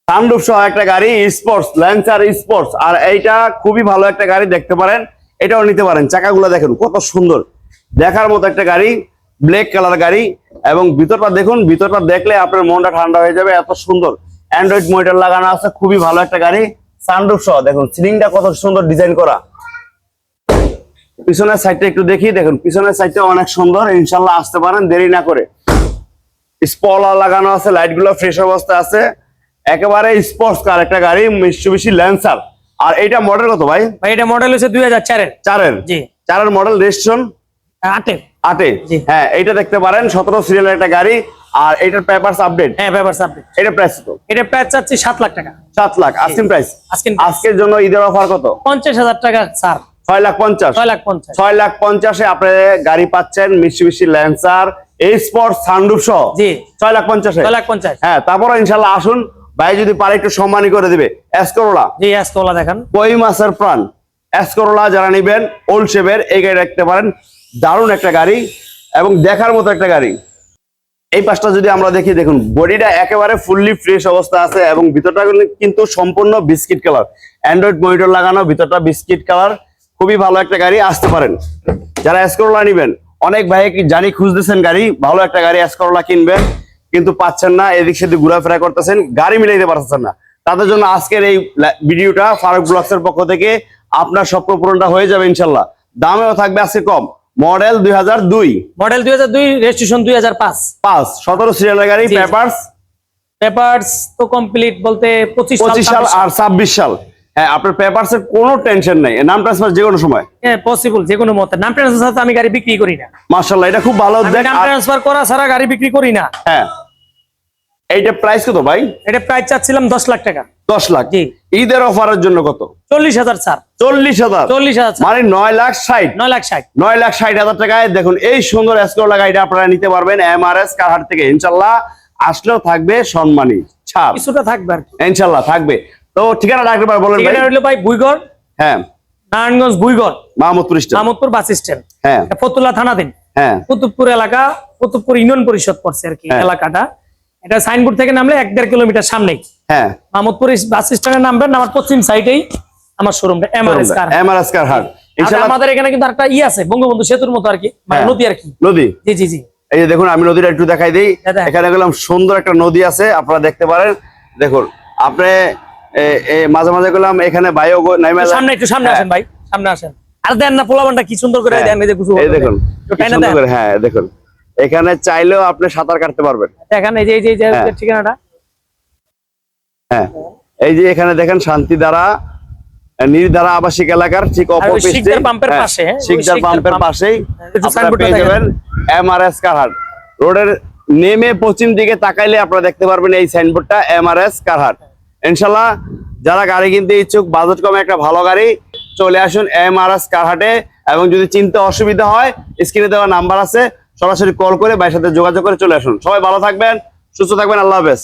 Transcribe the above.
Sunroof সহ একটা গাড়ি স্পোর্টস ল্যান্সার স্পোর্টস, আর এইটা খুবই ভালো একটা গাড়ি, দেখতে পারেন, এটাও নিতে পারেন। চাকাগুলো দেখেন কত সুন্দর, দেখার মতো একটা গাড়ি, ব্ল্যাক কালার গাড়ি। এবং ভিতরটা দেখুন, ভিতরটা দেখলে আপনার মনটা ঠান্ডা হয়ে যাবে, এত সুন্দর। অ্যান্ড্রয়েড মনিটর লাগানো আছে, খুবই ভালো একটা গাড়ি। সানরুফ সহ দেখুন, সিলিংটা কত সুন্দর ডিজাইন করা। পিছনের সাইডটা একটু দেখি, দেখুন পিছনের সাইডটা অনেক সুন্দর। ইনশাল্লাহ আসতে পারেন দেরি না করে। স্পয়লার লাগানো আছে, লাইটগুলো ফ্রেশ অবস্থায় আছে, একেবারে স্পোর্টস কার একটা গাড়ি, মিৎসুবিশি ল্যান্সার। আর এইটা মডেল কত ভাই? ভাই এটা মডেল হচ্ছে 2004 এর। 4 এর? জি, 4 এর মডেল, রেজিস্ট্রেশন 8 এর। 8 এ? জি। হ্যাঁ, এটা দেখতে পারেন 17 সিরিয়ালের একটা গাড়ি। আর এটার পেপারস আপডেট? হ্যাঁ, পেপারস আপডেট। এটা প্রাইস কত? এটা প্রাইস চাচ্ছি 7 লাখ টাকা। 7 লাখ আস্কিং প্রাইস? আজকের জন্য ঈদের অফার কত? 50,000 টাকা স্যার। 6 লাখ 50? 6 লাখ 50। 6 লাখ 50 এ আপনি গাড়ি পাচ্ছেন মিৎসুবিশি ল্যান্সার স্পোর্ট সানরুফ সহ। জি, 6 লাখ 50 এ? 6 লাখ 50। হ্যাঁ, তারপর ইনশাআল্লাহ আসুন, ভাই যদি পারে একটু সম্মানী করে দিবে। এসকরোলা, জি এসকোলা দেখেন, কই মাছের প্রাণ। এসকরোলা যারা নিবেন ওল্ড শেপের, এই গাড়ি রাখতে পারেন। দারুণ একটা গাড়ি এবং দেখার মতো একটা গাড়ি। এই পাশটা যদি আমরা দেখি, দেখুন বডিটা একেবারে ফুললি ফ্রেশ অবস্থা আছে এবং ভিতরটা কিন্তু সম্পূর্ণ বিস্কিট কালার, অ্যান্ড্রয়েড মনিটর লাগানো, ভিতরটা বিস্কিট কালার। খুবই ভালো একটা গাড়ি, আসতে পারেন যারা এসকরোলা নিবেন। অনেক ভাই জানি খুঁজতেছেন গাড়ি, ভালো একটা গাড়ি এসকরোলা কিনবেন কিন্তু পাচ্ছেন না, এদিক সেদিক ঘোরাফেরা করতেছেন, গাড়ি মিলাইতে পারতেছেন না। তাদের জন্য আজকের এই ভিডিওটা ফারুক ব্লগসের পক্ষ থেকে আপনার স্বপ্ন পূরণটা হয়ে যাবে ইনশাল্লাহ। দামেও থাকবে আজকে কম। Model 2002, model 2002, registration 2005। 17 সিরিয়ালের গাড়ি। পেপারস? পেপারস তো কমপ্লিট বলতে 25 সাল আর 26 সাল। হ্যাঁ, আপনার পেপারস এর কোনো টেনশন নাই, নাম ট্রান্সফার যে কোনো সময়। হ্যাঁ পসিবল, যে কোনো মতে। নাম ট্রান্সফার ছাড়া আমি গাড়ি বিক্রি করি না। মাশাআল্লাহ, এটা খুব ভালো উদ্যোগ। নাম ট্রান্সফার করা ছাড়া গাড়ি বিক্রি করি না। হ্যাঁ, এইটা প্রাইস কত ভাই? এটা প্রাইস চাচ্ছিলাম 10 লাখ টাকা। 10 লাখ? জি। ঈদের অফারের জন্য কত? 40,000 স্যার। 40,000? 40,000 মানে 9 লাখ 60? 9 লাখ 60। 9 লাখ 60,000 টাকায় দেখুন এই সুন্দর এসকরোলা গাড়িটা আপনারা নিতে পারবেন এমআরএস কারহাট থেকে। ইনশাল্লাহ আসলেও থাকবে সম্মানী ছাড়, কিছুটা থাকবে আর কি। ইনশাল্লাহ থাকবে। তো ঠিকানা ডাকতে পারবেন, বলেন ভাই। ঠিকানা হলো ভাই বুইগড়, হ্যাঁ, নারায়ণগঞ্জ বুইগড়, Mahmudpur station, Mahmudpur bus stand. হ্যাঁ, ফতুল্লা থানা দিন। হ্যাঁ, কুতুবপুর এলাকা, কুতুবপুর ইউনিয়ন পরিষদ পড়ছে আর কি এলাকাটা। এটা সাইনবোর্ড থেকে নামলে 1.5 কিলোমিটার সামনেই। হ্যাঁ, মাহমুদপুর বাস স্ট্যান্ডে নামবেন, আমার পশ্চিম সাইডেই আমার শোরুমটা এমআরএস কার। এমআরএস কারহাট। ইনশাআল্লাহ আমাদের এখানে কিন্তু একটা আছে, বঙ্গবন্ধু সেতুর মতো আর কি, মানে নদী আর কি। নদী? জি জি জি। এই যে দেখুন, আমি নদীটা একটু দেখাই দিই। এখানে গেলাম, সুন্দর একটা নদী আছে, আপনারা দেখতে পারেন। দেখুন আপনি মাঝে মাঝে গেলাম এখানে, ভাইও সামনে একটু সামনে আসেন ভাই, সামনে আসেন। আর দেন না পোলাবানটা কি সুন্দর করে দেন, এই যে গুছু। এই দেখুন হ্যাঁ, দেখুন এখানে চাইলেও আপনি সাঁতার কাটতে পারবেন। দেখেন এই যে ঠিকানাটা। হ্যাঁ, এই যে এখানে দেখেন শান্তিধারা নির্ধারা আবাসিক এলাকার ঠিক অপোজিটে, শিকদার পাম্পের পাশে, শিকদার পাম্পের পাশেই আপনারা পেয়ে যাবেন এমআরএস কারহাট। রোডের নেমে পশ্চিম দিকে তাকাইলে আপনারা দেখতে পারবেন এই সাইনবোর্ডটা এমআরএস কারহাট। ইনশাল্লাহ যারা গাড়ি কিনতে ইচ্ছুক, বাজেট কমে একটা ভালো গাড়ি, চলে আসুন এমআরএস কারহাটে। এবং যদি চিনতে অসুবিধা হয়, স্ক্রিনে দেওয়া নাম্বার আছে, সরাসরি কল করে ভাইয়ের সাথে যোগাযোগ করে চলে আসুন। সবাই ভালো থাকবেন, সুস্থ থাকবেন, আল্লাহ হাফেজ।